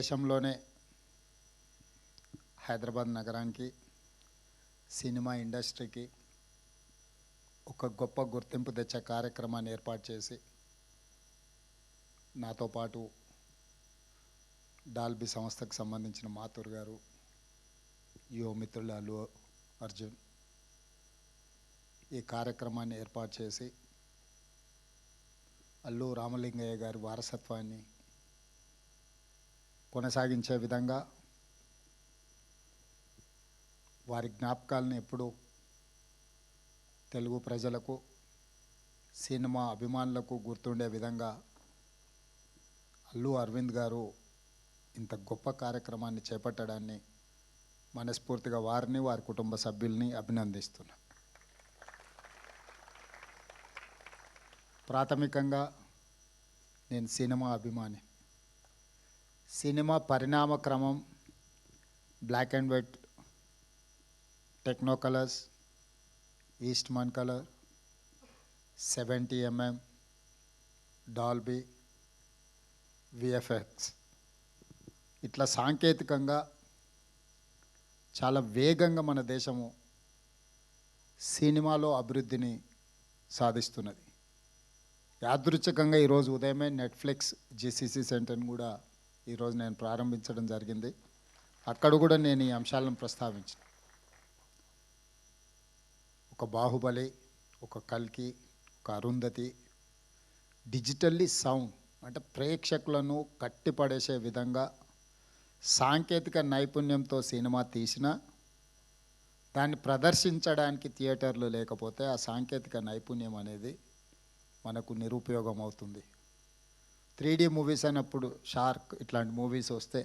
దేశంలోనే హైదరాబాద్ నగరానికి సినిమా ఇండస్ట్రీకి ఒక గొప్ప గుర్తింపు తెచ్చే కార్యక్రమాన్ని ఏర్పాటు చేసి నాతో పాటు డాల్బీ సంస్థకు సంబంధించిన మాథూర్ గారు, యువ మిత్రులు అల్లు అర్జున్ ఈ కార్యక్రమాన్ని ఏర్పాటు చేసి అల్లు రామలింగయ్య గారి వారసత్వాన్ని కొనసాగించే విధంగా వారి జ్ఞాపకాలను ఎప్పుడూ తెలుగు ప్రజలకు, సినిమా అభిమానులకు గుర్తుండే విధంగా అల్లు అరవింద్ గారు ఇంత గొప్ప కార్యక్రమాన్ని చేపట్టడాన్ని మనస్ఫూర్తిగా వారిని, వారి కుటుంబ సభ్యుల్ని అభినందిస్తున్నాను. ప్రాథమికంగా నేను సినిమా అభిమాని. సినిమా పరిణామ క్రమం black and white, techno colours, Eastman colour, 70mm, Dolby, VFX ఇట్లా సాంకేతికంగా చాలా వేగంగా మన దేశము సినిమాలో అభివృద్ధిని సాధిస్తున్నది. యాదృచ్ఛికంగా ఈరోజు ఉదయమే నెట్ఫ్లిక్స్ జిసిసి సెంటర్ని కూడా ఈరోజు నేను ప్రారంభించడం జరిగింది. అక్కడ కూడా నేను ఈ అంశాలను ప్రస్తావించాను. ఒక బాహుబలి, ఒక కల్కి, ఒక అరుంధతి డిజిటల్లీ సౌండ్ అంటే ప్రేక్షకులను కట్టిపడేసే విధంగా సాంకేతిక నైపుణ్యంతో సినిమా తీసినా దాన్ని ప్రదర్శించడానికి థియేటర్లు లేకపోతే ఆ సాంకేతిక నైపుణ్యం అనేది మనకు నిరుపయోగం అవుతుంది. 3D మూవీస్ అన్నప్పుడు షార్క్ ఇట్లాంటి మూవీస్ వస్తే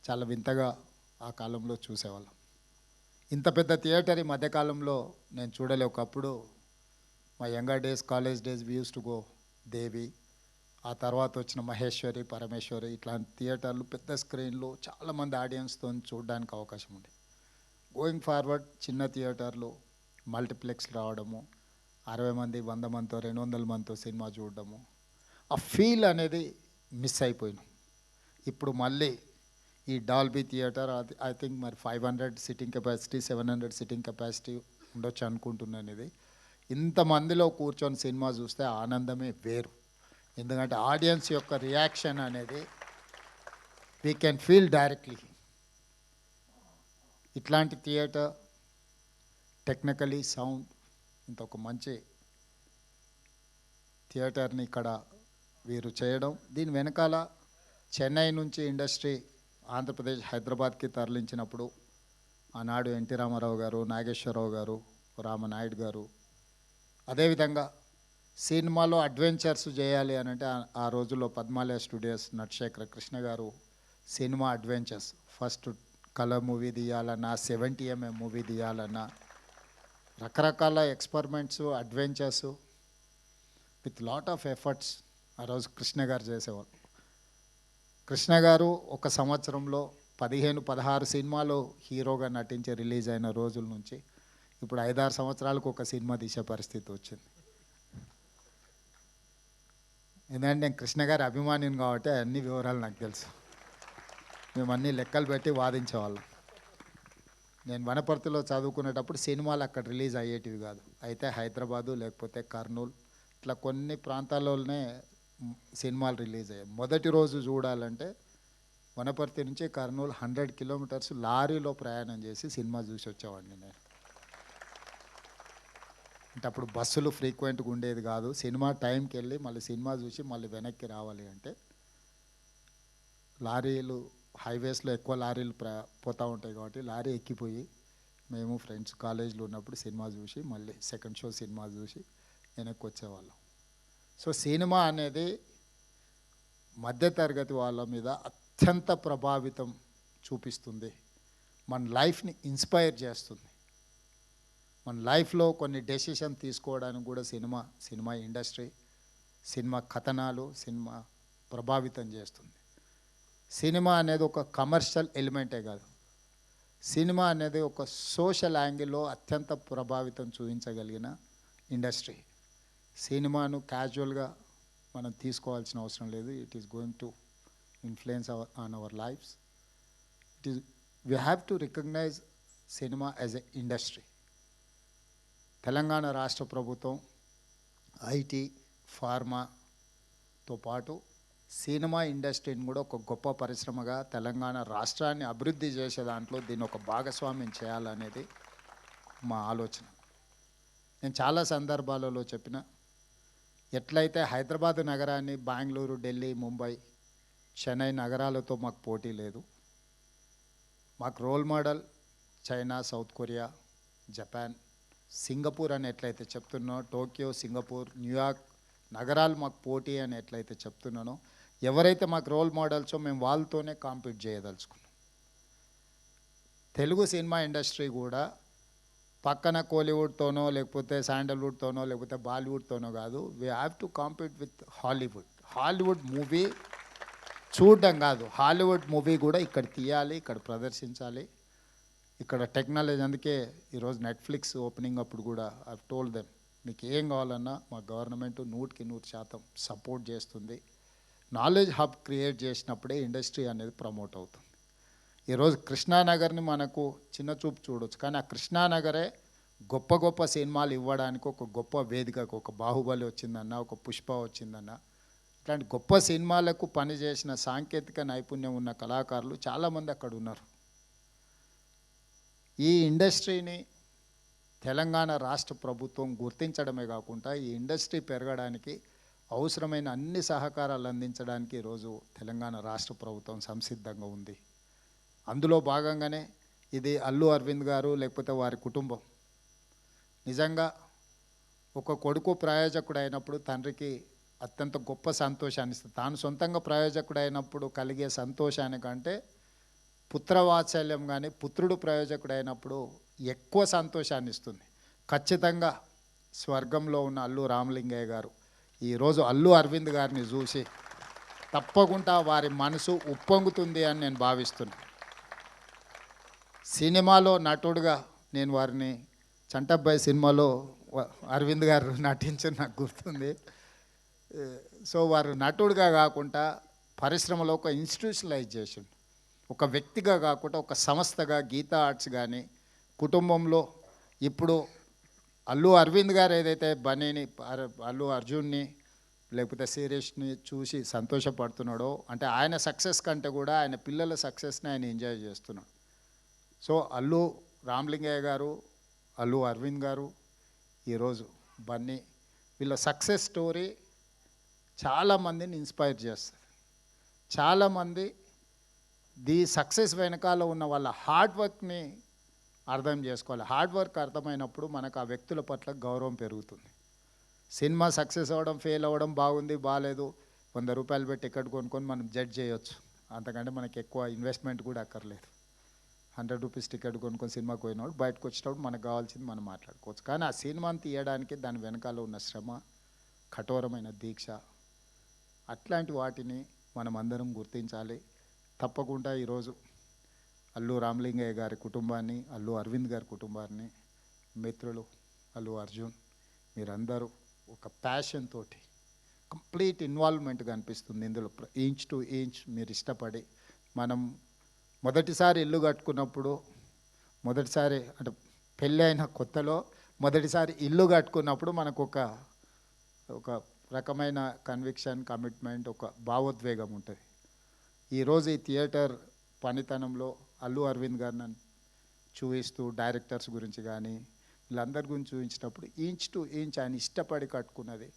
చాలా వింతగా ఆ కాలంలో చూసేవాళ్ళం. ఇంత పెద్ద థియేటర్ ఈ మధ్యకాలంలో నేను చూడలే. ఒకప్పుడు మా younger days, college days we use to go Devi, ఆ తర్వాత వచ్చిన మహేశ్వరి, పరమేశ్వరి ఇట్లాంటి థియేటర్లు పెద్ద స్క్రీన్లు చాలామంది ఆడియన్స్తో చూడడానికి అవకాశం ఉంది. గోయింగ్ ఫార్వర్డ్ చిన్న థియేటర్లు, మల్టీప్లెక్స్ రావడము, 60 మంది, 100 మందితో, 200 మందితో సినిమా చూడడము, ఆ ఫీల్ అనేది మిస్ అయిపోయినాం. ఇప్పుడు మళ్ళీ ఈ డాల్బీ థియేటర్ ఐ థింక్ మరి 500 సిట్టింగ్ కెపాసిటీ, 700 సిట్టింగ్ కెపాసిటీ ఉండొచ్చు అనుకుంటున్నాను. ఇది ఇంతమందిలో కూర్చొని సినిమా చూస్తే ఆనందమే వేరు. ఎందుకంటే ఆడియన్స్ యొక్క రియాక్షన్ అనేది వీ కెన్ ఫీల్ డైరెక్ట్లీ. ఇట్లాంటి థియేటర్ టెక్నికలీ సౌండ్ ఇంత ఒక మంచి థియేటర్ని ఇక్కడ వీరు చేయడం, దీని వెనకాల చెన్నై నుంచి ఇండస్ట్రీ ఆంధ్రప్రదేశ్ హైదరాబాద్కి తరలించినప్పుడు ఆనాడు ఎన్టీ రామారావు గారు, నాగేశ్వరరావు గారు, రామనాయుడు గారు, అదేవిధంగా సినిమాలో అడ్వెంచర్స్ చేయాలి అని అంటే ఆ రోజుల్లో పద్మాలయ స్టూడియోస్ నటశేఖర కృష్ణ గారు సినిమా అడ్వెంచర్స్ ఫస్ట్ కలర్ మూవీ తీయాలన్నా, 70mm మూవీ తీయాలన్నా రకరకాల experiments, adventures with lot of efforts ఆ రోజు కృష్ణ గారు చేసేవాళ్ళు. కృష్ణ గారు ఒక సంవత్సరంలో 15-16 సినిమాలు హీరోగా నటించి రిలీజ్ అయిన రోజుల నుంచి ఇప్పుడు 5-6 సంవత్సరాలకు ఒక సినిమా తీసే పరిస్థితి వచ్చింది. ఎందుకంటే నేను కృష్ణ గారి అభిమానిని కాబట్టి అన్ని వివరాలు నాకు తెలుసు. మేము అన్ని లెక్కలు పెట్టి వాదించేవాళ్ళం. నేను వనపర్తిలో చదువుకునేటప్పుడు సినిమాలు అక్కడ రిలీజ్ అయ్యేటివి కాదు. అయితే హైదరాబాదు లేకపోతే కర్నూలు ఇట్లా కొన్ని ప్రాంతాల్లోనే సినిమాలు రిలీజ్ అయ్యాయి. మొదటి రోజు చూడాలంటే వనపర్తి నుంచి కర్నూలు 100 కిలోమీటర్స్ లారీలో ప్రయాణం చేసి సినిమా చూసి వచ్చేవాడిని నేను. అంటే అప్పుడు బస్సులు ఫ్రీక్వెంట్గా ఉండేది కాదు. సినిమా టైంకి వెళ్ళి మళ్ళీ సినిమా చూసి మళ్ళీ వెనక్కి రావాలి అంటే లారీలు, హైవేస్లో ఎక్కువ లారీలు పోతూ ఉంటాయి కాబట్టి లారీ ఎక్కిపోయి మేము ఫ్రెండ్స్ కాలేజీలో ఉన్నప్పుడు సినిమా చూసి మళ్ళీ సెకండ్ షో సినిమా చూసి వెనక్కి వచ్చేవాళ్ళం. సో సినిమా అనేది మధ్యతరగతి వాళ్ళ మీద అత్యంత ప్రభావితం చూపిస్తుంది. మన లైఫ్ని ఇన్స్పైర్ చేస్తుంది. మన లైఫ్లో కొన్ని డెసిషన్ తీసుకోవడానికి కూడా సినిమా ఇండస్ట్రీ, సినిమా కథనాలు, సినిమా ప్రభావితం చేస్తుంది. సినిమా అనేది ఒక కమర్షియల్ ఎలిమెంటే కాదు, సినిమా అనేది ఒక సోషల్ యాంగిల్లో అత్యంత ప్రభావితం చూపించగలిగిన ఇండస్ట్రీ. సినిమాను క్యాజువల్గా మనం తీసుకోవాల్సిన అవసరం లేదు. It is going to influence on our lives. We have to recognize cinema as an industry. Telangana రాష్ట్ర ప్రభుత్వం ఐటీ ఫార్మాతో పాటు సినిమా ఇండస్ట్రీని కూడా ఒక గొప్ప పరిశ్రమగా తెలంగాణ రాష్ట్రాన్ని అభివృద్ధి చేసే దాంట్లో దీన్ని ఒక భాగస్వామ్యం చేయాలనేది మా ఆలోచన. నేను చాలా సందర్భాలలో చెప్పిన, ఎట్లయితే హైదరాబాదు నగరాన్ని బెంగళూరు, ఢిల్లీ, ముంబై, చెన్నై నగరాలతో మాకు పోటీ లేదు. మాకు role model China, South Korea, Japan, Singapore అని ఎట్లయితే చెప్తున్నానో, టోక్యో, సింగపూర్, న్యూయార్క్ నగరాలు మాకు పోటీ అని ఎట్లయితే చెప్తున్నానో, ఎవరైతే మాకు రోల్ మోడల్సో మేము వాళ్ళతోనే కాంపీట్ చేయదలుచుకున్నాం. తెలుగు సినిమా ఇండస్ట్రీ కూడా పక్కన కోలీవుడ్తోనో లేకపోతే శాండల్వుడ్తోనో లేకపోతే బాలీవుడ్తోనో కాదు. We have to compete with Hollywood. Hollywood movie చూడడం కాదు, హాలీవుడ్ మూవీ కూడా ఇక్కడ తీయాలి, ఇక్కడ ప్రదర్శించాలి. ఇక్కడ టెక్నాలజీ, అందుకే ఈరోజు నెట్ఫ్లిక్స్ ఓపెనింగ్ అప్పుడు కూడా ఐ టోల్డ్ దెమ్, మీకు ఏం కావాలన్నా మా గవర్నమెంట్ 100% సపోర్ట్ చేస్తుంది. నాలెడ్జ్ హబ్ క్రియేట్ చేసినప్పుడే ఇండస్ట్రీ అనేది ప్రమోట్ అవుతుంది. ఈరోజు కృష్ణానగర్ని మనకు చిన్న చూపు చూడవచ్చు, కానీ ఆ కృష్ణానగరే గొప్ప గొప్ప సినిమాలు ఇవ్వడానికి ఒక గొప్ప వేదికకు, ఒక బాహుబలి వచ్చిందన్న, ఒక పుష్ప వచ్చిందన్న, ఇట్లాంటి గొప్ప సినిమాలకు పనిచేసిన సాంకేతిక నైపుణ్యం ఉన్న కళాకారులు చాలామంది అక్కడ ఉన్నారు. ఈ ఇండస్ట్రీని తెలంగాణ రాష్ట్ర ప్రభుత్వం గుర్తించడమే కాకుండా ఈ ఇండస్ట్రీ పెరగడానికి అవసరమైన అన్ని సహకారాలు అందించడానికి ఈరోజు తెలంగాణ రాష్ట్ర ప్రభుత్వం సంసిద్ధంగా ఉంది. అందులో భాగంగానే ఇది అల్లు అరవింద్ గారు లేకపోతే వారి కుటుంబం నిజంగా ఒక కొడుకు ప్రయోజకుడు అయినప్పుడు తండ్రికి అత్యంత గొప్ప సంతోషాన్ని ఇస్తుంది. తాను సొంతంగా ప్రయోజకుడు అయినప్పుడు కలిగే సంతోషానికంటే పుత్రవాత్సల్యం కానీ పుత్రుడు ప్రయోజకుడు అయినప్పుడు ఎక్కువ సంతోషాన్ని ఇస్తుంది. ఖచ్చితంగా స్వర్గంలో ఉన్న అల్లు రామలింగయ్య గారు ఈరోజు అల్లు అరవింద్ గారిని చూసి తప్పకుండా వారి మనసు ఉప్పొంగుతుంది అని నేను భావిస్తున్నాను. సినిమాలో నటుడుగా నేను వారిని చంటబ్బాయి సినిమాలో అరవింద్ గారు నటించిన నాకు గుర్తుంది. సో వారు నటుడుగా కాకుండా పరిశ్రమలో ఒక ఇన్స్టిట్యూషనలైజేషన్, ఒక వ్యక్తిగా కాకుండా ఒక సంస్థగా గీతా ఆర్ట్స్ కానీ కుటుంబంలో ఇప్పుడు అల్లు అరవింద్ గారు ఏదైతే బన్నీని, అల్లు అర్జున్ని లేకపోతే శిరీష్ని చూసి సంతోషపడుతున్నాడో, అంటే ఆయన సక్సెస్ కంటే కూడా ఆయన పిల్లల సక్సెస్ని ఆయన ఎంజాయ్ చేస్తున్నాడు. సో అల్లు రామలింగయ్య గారు, అల్లు అరవింద్ గారు, ఈరోజు బన్నీ, వీళ్ళ సక్సెస్ స్టోరీ చాలామందిని ఇన్స్పైర్ చేస్తుంది. చాలామంది ది సక్సెస్ వెనకాల ఉన్న వాళ్ళ హార్డ్ వర్క్ని అర్థం చేసుకోవాలి. హార్డ్ వర్క్ అర్థమైనప్పుడు మనకు ఆ వ్యక్తుల పట్ల గౌరవం పెరుగుతుంది. సినిమా సక్సెస్ అవ్వడం, ఫెయిల్ అవ్వడం, బాగుంది బాగాలేదు, 100 రూపాయలు పెట్టి టికెట్ కొనుక్కొని మనం జడ్జ్ చేయొచ్చు. అంతకంటే మనకి ఎక్కువ ఇన్వెస్ట్మెంట్ కూడా అక్కర్లేదు. 100 రూపీస్ టికెట్ కొనుక్కొని సినిమాకి పోయినప్పుడు బయటకు వచ్చేటప్పుడు మనకు కావాల్సింది మనం మాట్లాడుకోవచ్చు. కానీ ఆ సినిమాని తీయడానికి దాని వెనకాల ఉన్న శ్రమ, కఠోరమైన దీక్ష, అట్లాంటి వాటిని మనం అందరం గుర్తించాలి. తప్పకుండా ఈరోజు అల్లు రామలింగయ్య గారి కుటుంబాన్ని, అల్లు అరవింద్ గారి కుటుంబాన్ని, మిత్రులు అల్లు అర్జున్, మీరందరూ ఒక ప్యాషన్ తోటి కంప్లీట్ ఇన్వాల్వ్మెంట్గా అనిపిస్తుంది ఇందులో. ఇంచ్ టు ఇంచ్ మీరు ఇష్టపడి, మనం మొదటిసారి ఇల్లు కట్టుకున్నప్పుడు, మొదటిసారి అంటే పెళ్ళి అయిన కొత్తలో మొదటిసారి ఇల్లు కట్టుకున్నప్పుడు మనకు ఒక రకమైన కన్విక్షన్, కమిట్మెంట్, ఒక భావోద్వేగం ఉంటుంది. ఈరోజు ఈ థియేటర్ పనితనంలో అల్లు అరవింద్ గారిని చూపిస్తూ, డైరెక్టర్స్ గురించి కానీ వీళ్ళందరి గురించి చూపించినప్పుడు ఇంచ్ టు ఇంచ్ ఆయన ఇష్టపడి కట్టుకున్నది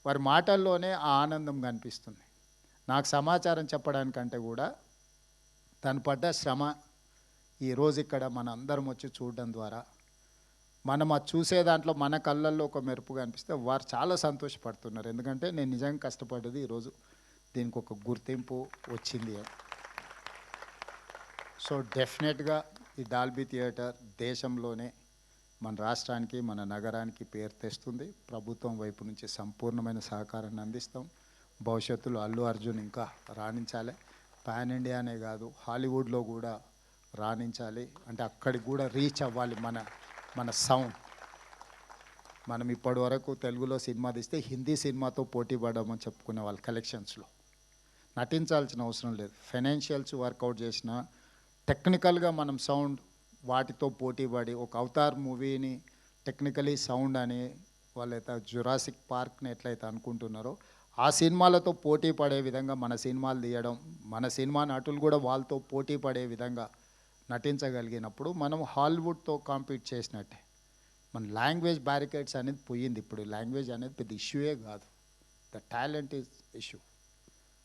వారి మాటల్లోనే ఆ ఆనందం కనిపిస్తుంది. నాకు సమాచారం చెప్పడానికంటే కూడా తను పడ్డ శ్రమ ఈరోజు ఇక్కడ మన అందరం వచ్చి చూడడం ద్వారా మనం అది చూసే దాంట్లో మన కళ్ళల్లో ఒక మెరుపు కనిపిస్తే వారు చాలా సంతోషపడుతున్నారు. ఎందుకంటే నేను నిజంగా కష్టపడ్డది ఈరోజు దీనికి ఒక గుర్తింపు వచ్చింది అని. సో డెఫినెట్గా ఈ డాల్బీ థియేటర్ దేశంలోనే మన రాష్ట్రానికి, మన నగరానికి పేరు తెస్తుంది. ప్రభుత్వం వైపు నుంచి సంపూర్ణమైన సహకారాన్ని అందిస్తాం. భవిష్యత్తులో అల్లు అర్జున్ ఇంకా రాణించాలి. పాన్ ఇండియానే కాదు, హాలీవుడ్లో కూడా రాణించాలి. అంటే అక్కడికి కూడా రీచ్ అవ్వాలి మన సౌండ్. మనం ఇప్పటి వరకు తెలుగులో సినిమా తీస్తే హిందీ సినిమాతో పోటీ పడమని చెప్పుకునే వాళ్ళ కలెక్షన్స్లో. నటించాల్సిన అవసరం లేదు. ఫైనాన్షియల్స్ వర్కౌట్ చేసిన టెక్నికల్గా మనం సౌండ్ వాటితో పోటీపడి ఒక అవతార్ మూవీని టెక్నికలీ సౌండ్ అని వాళ్ళైతే జురాసిక్ పార్క్ని ఎట్లయితే అనుకుంటున్నారో ఆ సినిమాలతో పోటీ పడే విధంగా మన సినిమాలు తీయడం, మన సినిమా నటులు కూడా వాళ్ళతో పోటీ పడే విధంగా నటించగలిగినప్పుడు మనం హాలీవుడ్తో కాంపీట్ చేసినట్టే. మన లాంగ్వేజ్ బ్యారికేడ్స్ అనేది పోయింది. ఇప్పుడు లాంగ్వేజ్ అనేది పెద్ద ఇష్యూయే కాదు. The talent is issue.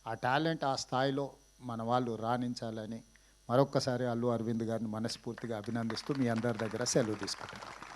ఆ టాలెంట్ ఆ స్థాయిలో మన వాళ్ళు రాణించాలని మరొక్కసారి అల్లు అరవింద్ గారిని మనస్ఫూర్తిగా అభినందిస్తూ మీ అందరి దగ్గర సెలవు తీసుకుంటాను.